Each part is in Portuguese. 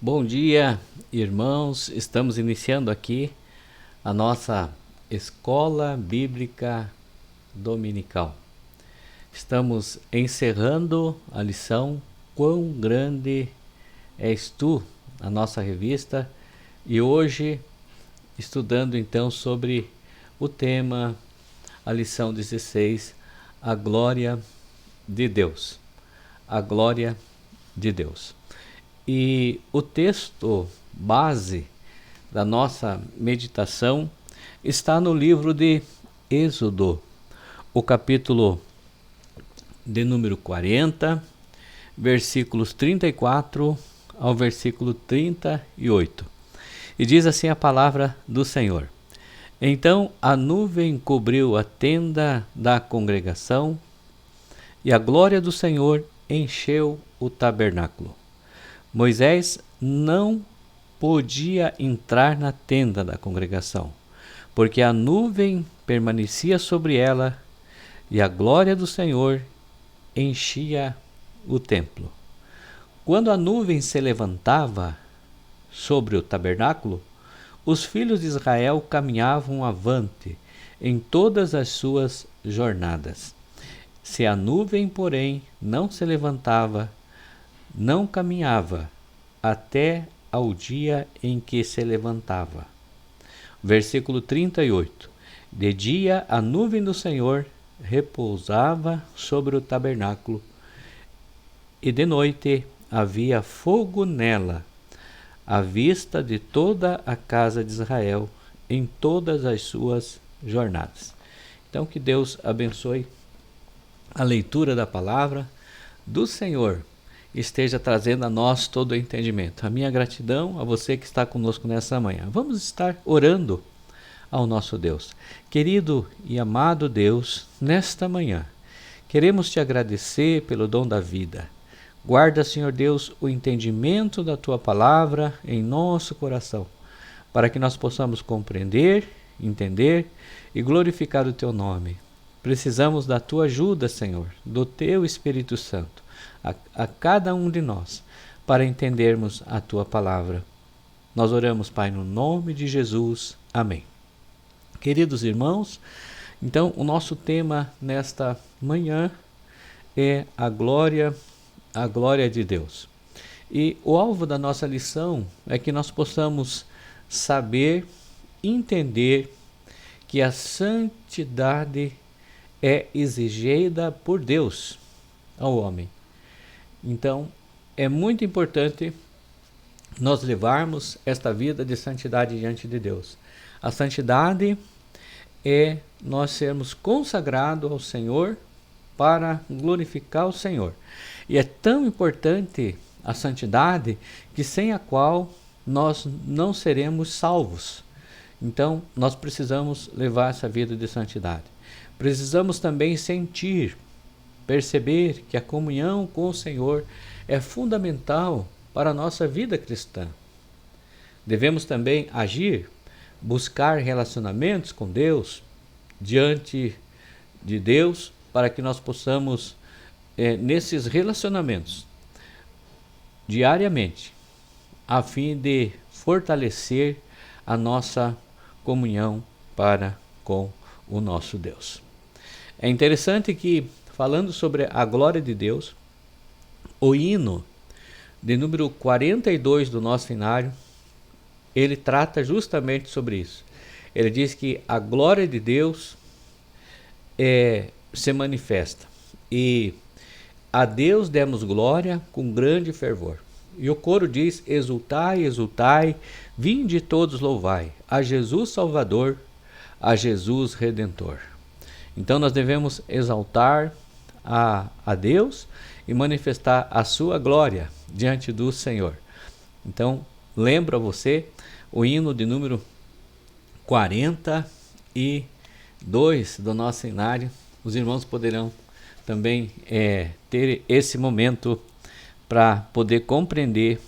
Bom dia, irmãos. Estamos iniciando aqui a nossa Escola Bíblica Dominical. Estamos encerrando a lição Quão Grande És Tu, a nossa revista, e hoje estudando então sobre o tema, a lição 16, a glória de Deus. A glória de Deus. E o texto base da nossa meditação está no livro de Êxodo, o capítulo de número 40, versículos 34 ao versículo 38. E diz assim a palavra do Senhor: Então a nuvem cobriu a tenda da congregação, e a glória do Senhor encheu o tabernáculo. Moisés não podia entrar na tenda da congregação, porque a nuvem permanecia sobre ela e a glória do Senhor enchia o templo. Quando a nuvem se levantava sobre o tabernáculo, os filhos de Israel caminhavam avante em todas as suas jornadas. Se a nuvem, porém, não se levantava, não caminhava até ao dia em que se levantava. Versículo 38. De dia a nuvem do Senhor repousava sobre o tabernáculo, e de noite havia fogo nela, à vista de toda a casa de Israel, em todas as suas jornadas. Então que Deus abençoe a leitura da palavra do Senhor, esteja trazendo a nós todo o entendimento. A minha gratidão a você que está conosco nessa manhã. Vamos estar orando ao nosso Deus. Querido e amado Deus, nesta manhã, queremos te agradecer pelo dom da vida. Guarda, Senhor Deus, o entendimento da tua palavra em nosso coração, para que nós possamos compreender, entender e glorificar o teu nome. Precisamos da tua ajuda, Senhor, do teu Espírito Santo, a cada um de nós, para entendermos a tua palavra. Nós oramos, Pai, no nome de Jesus. Amém. Queridos irmãos, então o nosso tema nesta manhã é a glória de Deus. E o alvo da nossa lição é que nós possamos saber, entender que a santidade é exigida por Deus ao homem. Então, é muito importante nós levarmos esta vida de santidade diante de Deus. A santidade é nós sermos consagrados ao Senhor para glorificar o Senhor. E é tão importante a santidade que sem a qual nós não seremos salvos. Então, nós precisamos levar essa vida de santidade. Precisamos também sentir, perceber que a comunhão com o Senhor é fundamental para a nossa vida cristã. Devemos também agir, buscar relacionamentos com Deus, diante de Deus, para que nós possamos, nesses relacionamentos, diariamente, a fim de fortalecer a nossa comunhão para com o nosso Deus. É interessante que, falando sobre a glória de Deus, o hino de número 42 do nosso hinário, ele trata justamente sobre isso. Ele diz que a glória de Deus se manifesta, e a Deus demos glória com grande fervor. E o coro diz: exultai, exultai, vinde todos louvai, a Jesus Salvador, a Jesus Redentor. Então nós devemos exaltar a Deus e manifestar a sua glória diante do Senhor. Então, lembra você o hino de número 42 do nosso hinário. Os irmãos poderão também ter esse momento para poder compreender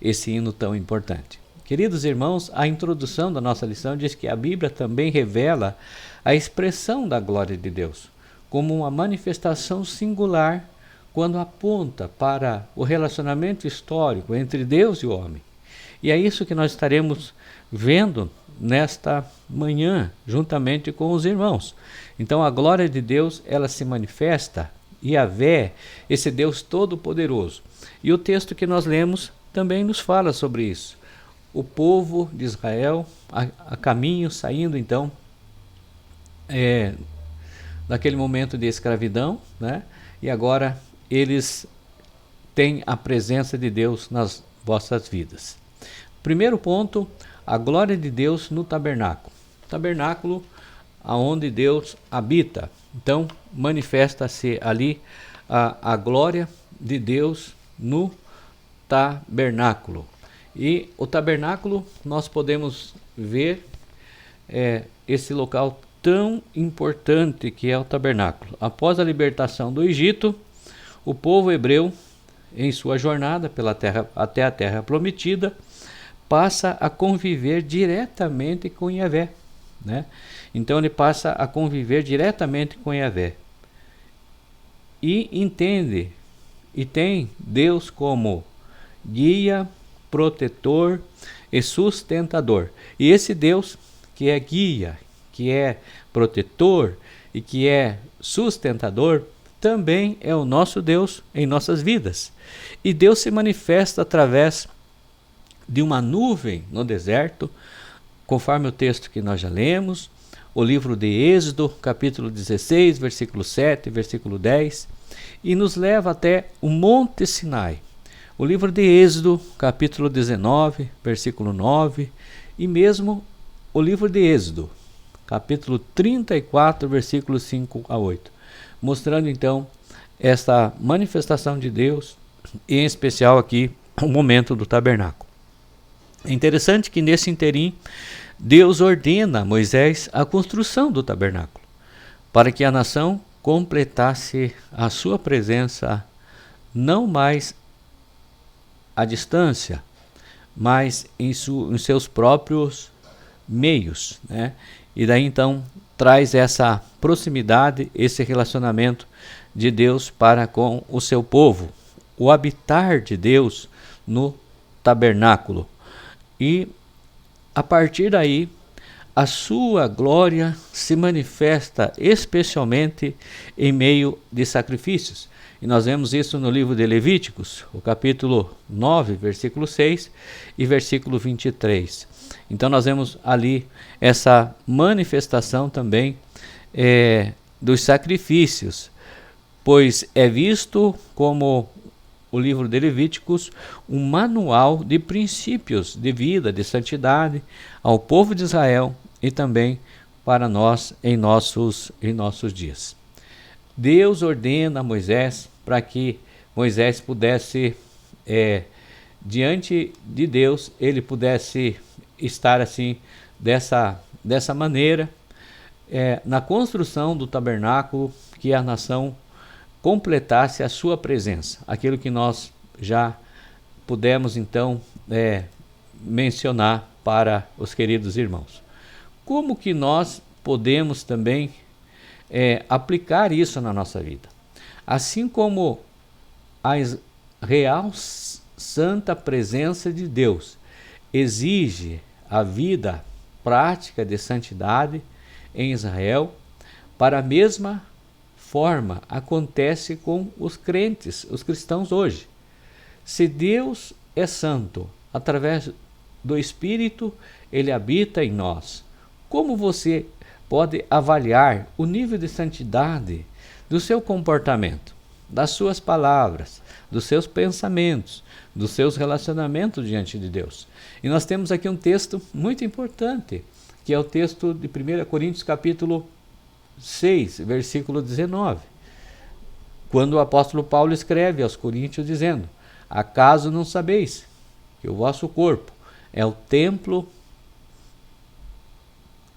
esse hino tão importante. Queridos irmãos, a introdução da nossa lição diz que a Bíblia também revela a expressão da glória de Deus como uma manifestação singular quando aponta para o relacionamento histórico entre Deus e o homem. E é isso que nós estaremos vendo nesta manhã, juntamente com os irmãos. Então a glória de Deus, ela se manifesta, Yahvé, esse Deus todo-poderoso. E o texto que nós lemos também nos fala sobre isso. O povo de Israel a caminho, saindo então daquele momento de escravidão, né? E agora eles têm a presença de Deus nas vossas vidas. Primeiro ponto, a glória de Deus no tabernáculo. Tabernáculo aonde Deus habita. Então, manifesta-se ali a glória de Deus no tabernáculo. E o tabernáculo, nós podemos ver esse local tão importante que é o tabernáculo. Após a libertação do Egito, o povo hebreu, em sua jornada pela terra, até a terra prometida, passa a conviver diretamente com Yahvé, né? Então ele passa a conviver diretamente com Yahvé e entende e tem Deus como guia, protetor e sustentador. E esse Deus que é guia, que é protetor e que é sustentador, também é o nosso Deus em nossas vidas. E Deus se manifesta através de uma nuvem no deserto, conforme o texto que nós já lemos, o livro de Êxodo, capítulo 16, versículo 7, versículo 10, e nos leva até o Monte Sinai. O livro de Êxodo, capítulo 19, versículo 9, e mesmo o livro de Êxodo, capítulo 34, versículos 5 a 8, mostrando então esta manifestação de Deus, e em especial aqui o momento do tabernáculo. É interessante que nesse interim Deus ordena a Moisés a construção do tabernáculo, para que a nação completasse a sua presença não mais à distância, mas em seus próprios meios, né? E daí então traz essa proximidade, esse relacionamento de Deus para com o seu povo, o habitar de Deus no tabernáculo. E a partir daí, a sua glória se manifesta especialmente em meio de sacrifícios. E nós vemos isso no livro de Levíticos, o capítulo 9, versículo 6 e versículo 23. Então nós vemos ali essa manifestação também dos sacrifícios, pois é visto como o livro de Levíticos um manual de princípios de vida, de santidade ao povo de Israel e também para nós em nossos dias. Deus ordena a Moisés para que Moisés pudesse, diante de Deus, ele pudesse estar assim, dessa maneira, na construção do tabernáculo, que a nação completasse a sua presença, aquilo que nós já pudemos então mencionar para os queridos irmãos. Como que nós podemos também aplicar isso na nossa vida? Assim como a real santa presença de Deus exige a vida prática de santidade em Israel, para a mesma forma acontece com os crentes, os cristãos hoje. Se Deus é santo, através do Espírito, ele habita em nós. Como você pode avaliar o nível de santidade do seu comportamento, das suas palavras, dos seus pensamentos, dos seus relacionamentos diante de Deus? E nós temos aqui um texto muito importante, que é o texto de 1 Coríntios capítulo 6, versículo 19, quando o apóstolo Paulo escreve aos Coríntios dizendo: acaso não sabeis que o vosso corpo é o templo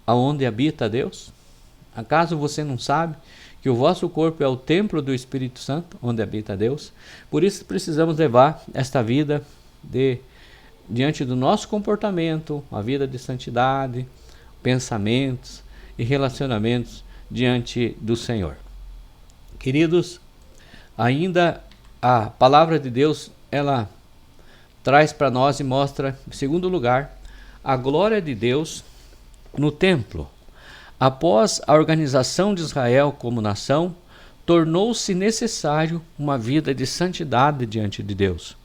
aonde habita Deus? Acaso você não sabe que o vosso corpo é o templo do Espírito Santo, onde habita Deus? Por isso precisamos levar esta vida diante do nosso comportamento, a vida de santidade, pensamentos e relacionamentos diante do Senhor. Queridos, ainda a palavra de Deus, ela traz para nós e mostra, em segundo lugar, a glória de Deus no templo. Após a organização de Israel como nação, tornou-se necessário uma vida de santidade diante de Deus,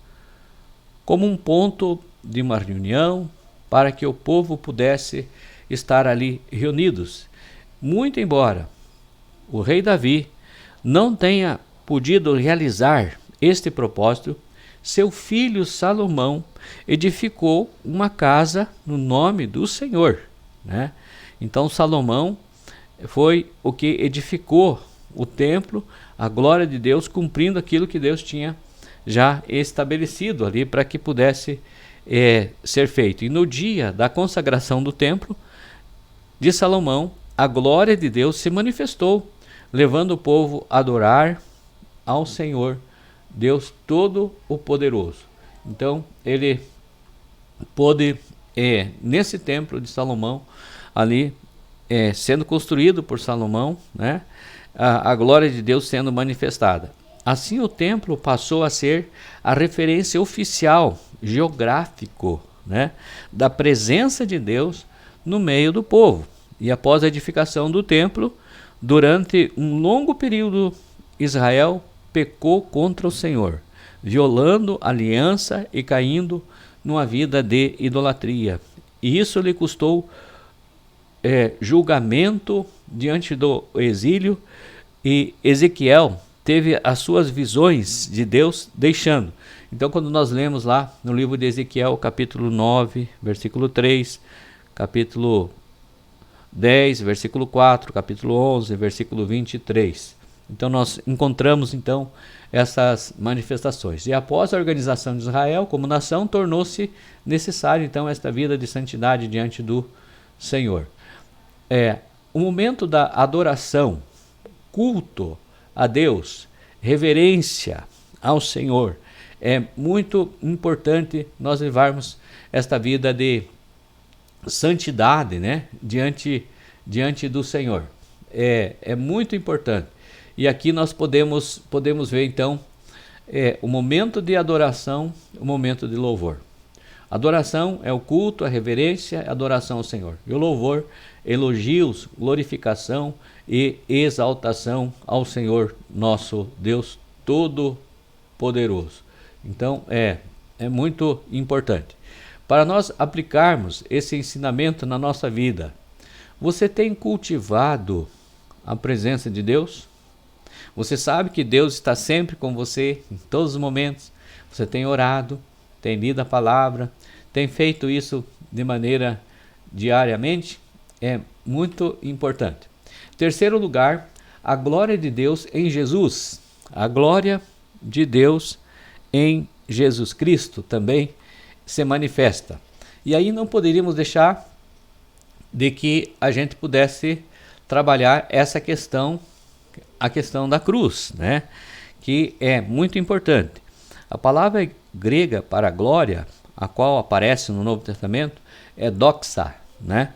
como um ponto de uma reunião para que o povo pudesse estar ali reunidos. Muito embora o rei Davi não tenha podido realizar este propósito, seu filho Salomão edificou uma casa no nome do Senhor, né? Então Salomão foi o que edificou o templo, a glória de Deus, cumprindo aquilo que Deus tinha já estabelecido ali para que pudesse ser feito. E no dia da consagração do templo de Salomão, a glória de Deus se manifestou, levando o povo a adorar ao Senhor, Deus Todo-o-Poderoso. Então, ele pôde, nesse templo de Salomão, ali, sendo construído por Salomão, né, a glória de Deus sendo manifestada. Assim, o templo passou a ser a referência oficial, geográfico, né, da presença de Deus no meio do povo. E após a edificação do templo, durante um longo período, Israel pecou contra o Senhor, violando a aliança e caindo numa vida de idolatria. E isso lhe custou julgamento diante do exílio, e Ezequiel teve as suas visões de Deus deixando. Então, quando nós lemos lá no livro de Ezequiel, capítulo 9, versículo 3, capítulo 10, versículo 4, capítulo 11, versículo 23. Então nós encontramos então essas manifestações. E após a organização de Israel como nação, tornou-se necessário então esta vida de santidade diante do Senhor. O momento da adoração, culto a Deus, reverência ao Senhor, é muito importante nós levarmos esta vida de santidade, né, diante do Senhor. É muito importante. E aqui nós podemos ver então o momento de adoração, o momento de louvor. Adoração é o culto, a reverência, a adoração ao Senhor. E o louvor, elogios, glorificação e exaltação ao Senhor, nosso Deus Todo-Poderoso. Então é muito importante. Para nós aplicarmos esse ensinamento na nossa vida, você tem cultivado a presença de Deus? Você sabe que Deus está sempre com você, em todos os momentos. Você tem orado, tem lido a palavra, tem feito isso de maneira diariamente? É muito importante. Terceiro lugar, a glória de Deus em Jesus. A glória de Deus em Jesus Cristo também se manifesta. E aí não poderíamos deixar de que a gente pudesse trabalhar essa questão, a questão da cruz, né? Que é muito importante. A palavra grega para glória, a qual aparece no Novo Testamento, é doxa, né?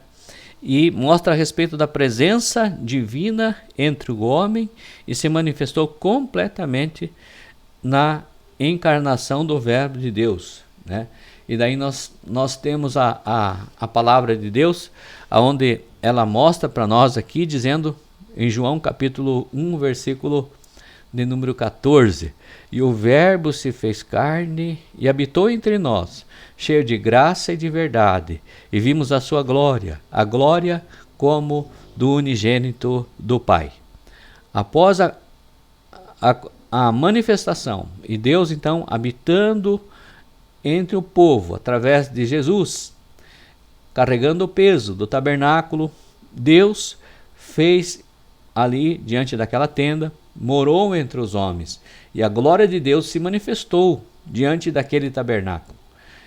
E mostra a respeito da presença divina entre o homem e se manifestou completamente na encarnação do Verbo de Deus, né? E daí nós temos a palavra de Deus, onde ela mostra para nós aqui, dizendo em João capítulo 1, versículo de número 14, e o Verbo se fez carne e habitou entre nós, cheio de graça e de verdade, e vimos a sua glória, a glória como do unigênito do Pai. Após a manifestação, e Deus então habitando entre o povo, através de Jesus, carregando o peso do tabernáculo, Deus fez ali, diante daquela tenda, morou entre os homens, e a glória de Deus se manifestou diante daquele tabernáculo.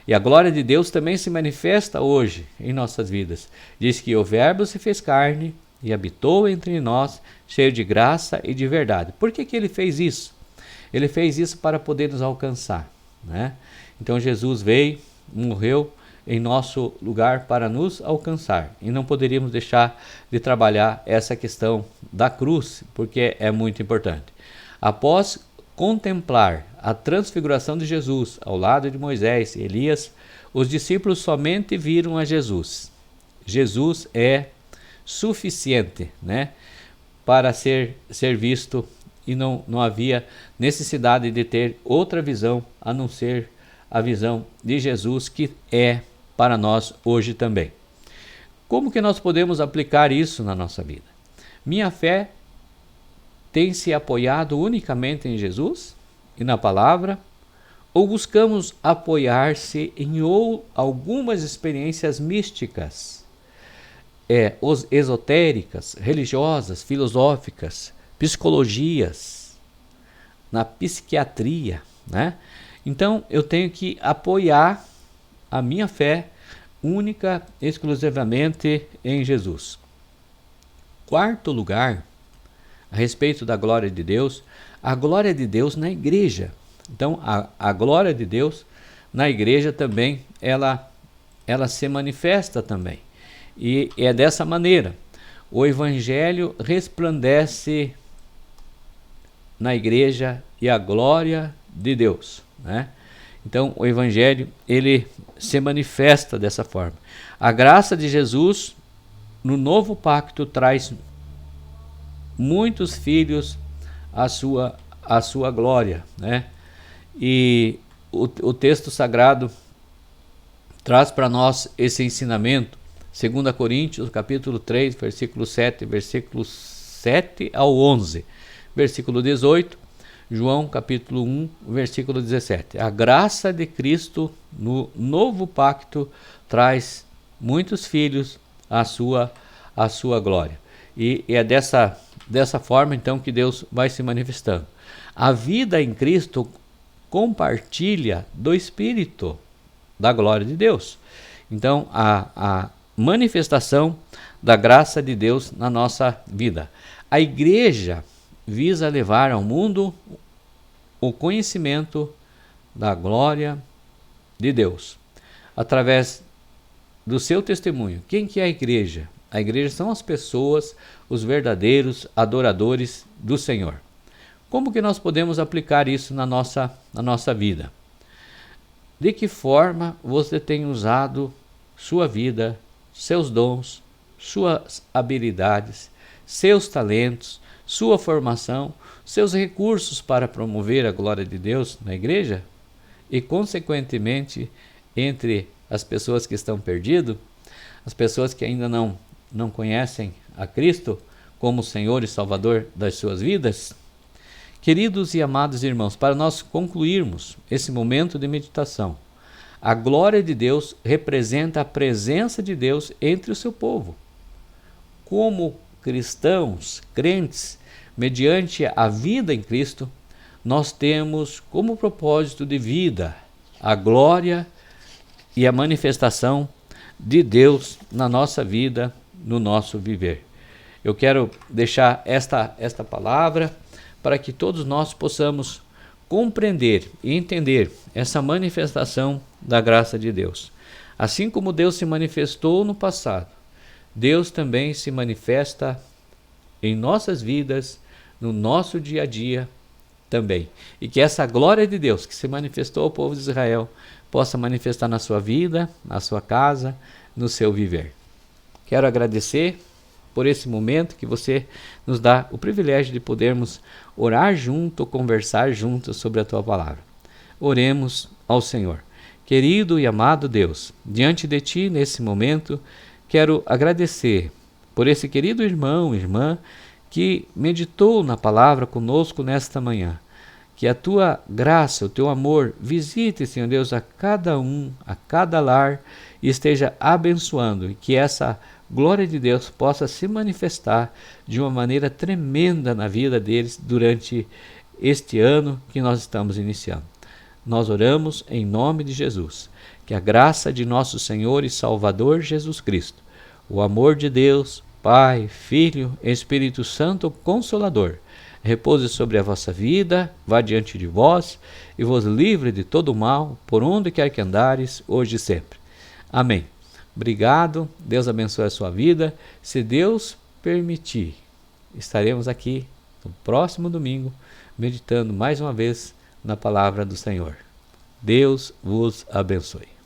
E a glória de Deus também se manifesta hoje em nossas vidas. Diz que o Verbo se fez carne e habitou entre nós, cheio de graça e de verdade. Por que ele fez isso? Ele fez isso para poder nos alcançar, né? Então Jesus veio, morreu em nosso lugar para nos alcançar. E não poderíamos deixar de trabalhar essa questão da cruz, porque é muito importante. Após contemplar a transfiguração de Jesus ao lado de Moisés e Elias, os discípulos somente viram a Jesus. Jesus é suficiente, né, para ser visto, e não havia necessidade de ter outra visão a não ser a visão de Jesus, que é para nós hoje também. Como que nós podemos aplicar isso na nossa vida? Minha fé tem se apoiado unicamente em Jesus e na palavra, ou buscamos apoiar-se em algumas experiências místicas, esotéricas, religiosas, filosóficas, psicologias, na psiquiatria, né? Então eu tenho que apoiar a minha fé única, exclusivamente em Jesus. Quarto lugar, a respeito da glória de Deus, a glória de Deus na igreja. Então, a glória de Deus na igreja também, ela se manifesta também. E é dessa maneira. O evangelho resplandece na igreja e a glória de Deus, né? Então, o evangelho, ele se manifesta dessa forma. A graça de Jesus no novo pacto traz muitos filhos à sua glória, né? E o texto sagrado traz para nós esse ensinamento. 2 Coríntios, capítulo 3, versículo 7, versículos 7 ao 11. Versículo 18, João, capítulo 1, versículo 17. A graça de Cristo no novo pacto traz muitos filhos à sua glória. E é dessa forma, então, que Deus vai se manifestando. A vida em Cristo compartilha do Espírito da glória de Deus. Então, a manifestação da graça de Deus na nossa vida. A igreja visa levar ao mundo o conhecimento da glória de Deus, através do seu testemunho. Quem que é a igreja? A igreja são as pessoas, os verdadeiros adoradores do Senhor. Como que nós podemos aplicar isso na nossa vida? De que forma você tem usado sua vida, seus dons, suas habilidades, seus talentos, sua formação, seus recursos para promover a glória de Deus na igreja? E, consequentemente, entre as pessoas que estão perdidas, as pessoas que ainda não conhecem a Cristo como Senhor e Salvador das suas vidas? Queridos e amados irmãos, para nós concluirmos esse momento de meditação, a glória de Deus representa a presença de Deus entre o seu povo. Como cristãos, crentes, mediante a vida em Cristo, nós temos como propósito de vida a glória e a manifestação de Deus na nossa vida, no nosso viver. Eu quero deixar esta palavra para que todos nós possamos compreender e entender essa manifestação da graça de Deus. Assim como Deus se manifestou no passado, Deus também se manifesta em nossas vidas, no nosso dia a dia também. E que essa glória de Deus que se manifestou ao povo de Israel possa manifestar na sua vida, na sua casa, no seu viver. Quero agradecer por esse momento que você nos dá o privilégio de podermos orar junto, conversar juntos sobre a tua palavra. Oremos ao Senhor. Querido e amado Deus, diante de ti nesse momento, quero agradecer por esse querido irmão, irmã, que meditou na palavra conosco nesta manhã. Que a tua graça, o teu amor visite, Senhor Deus, a cada um, a cada lar, e esteja abençoando, e que essa glória de Deus possa se manifestar de uma maneira tremenda na vida deles durante este ano que nós estamos iniciando. Nós oramos em nome de Jesus, que a graça de nosso Senhor e Salvador Jesus Cristo, o amor de Deus, Pai, Filho, Espírito Santo Consolador, repouse sobre a vossa vida, vá diante de vós e vos livre de todo o mal, por onde quer que andares, hoje e sempre. Amém. Obrigado, Deus abençoe a sua vida. Se Deus permitir, estaremos aqui no próximo domingo, meditando mais uma vez na palavra do Senhor. Deus vos abençoe.